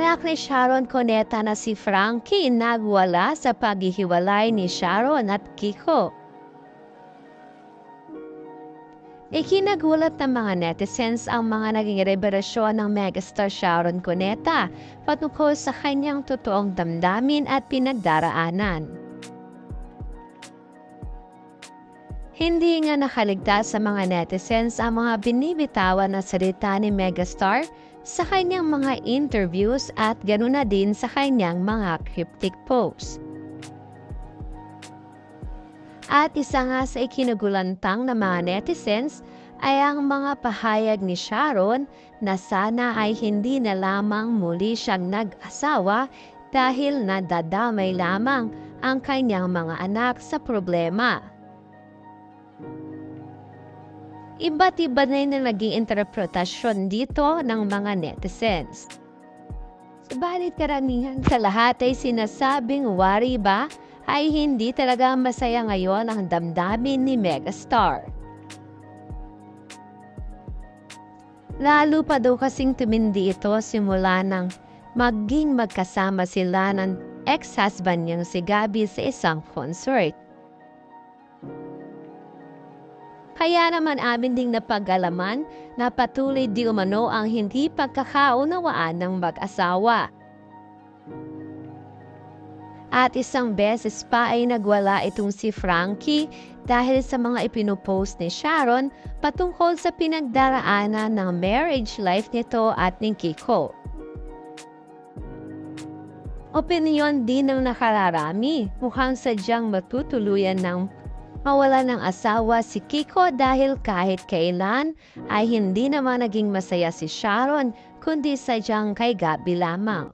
anak ni Sharon Cuneta na si Frankie nagwala sa paghihiwalay ni Sharon at Kiko. Ikinagulat ng mga netizens ang mga naging revelasyon ng megastar Sharon Cuneta patungkol sa kanyang totoong damdamin at pinagdaraanan. Hindi nga nakaligtas sa mga netizens ang mga binibitawan na salita ni megastar sa kanyang mga interviews at ganoon na din sa kanyang mga cryptic posts. At isa nga sa ikinagulantang ng mga netizens ay ang mga pahayag ni Sharon na sana ay hindi na lamang muli siyang nag-asawa dahil nadadamay lamang ang kanyang mga anak sa problema. Iba't iba na yung naging interpretasyon dito ng mga netizens. Subalit karamihan sa lahat ay sinasabing wari ba ay hindi talaga masaya ngayon ang damdamin ni megastar. Lalo pa daw kasing tumindi ito simula nang maging magkasama sila ng ex-husband niyang si Gabby sa isang concert. Kaya naman amin ding napag-alaman na patuloy di umano ang hindi pagkakaunawaan ng mag-asawa. At isang beses pa ay nagwala itong si Frankie dahil sa mga ipinupost ni Sharon patungkol sa pinagdaraanan ng marriage life nito at ni Kiko. Opinyon din ng nakararami, mukhang sadyang matutuluyan ng mawala ng asawa si Kiko dahil kahit kailan ay hindi naman naging masaya si Sharon kundi sadyang kay Gabby lamang.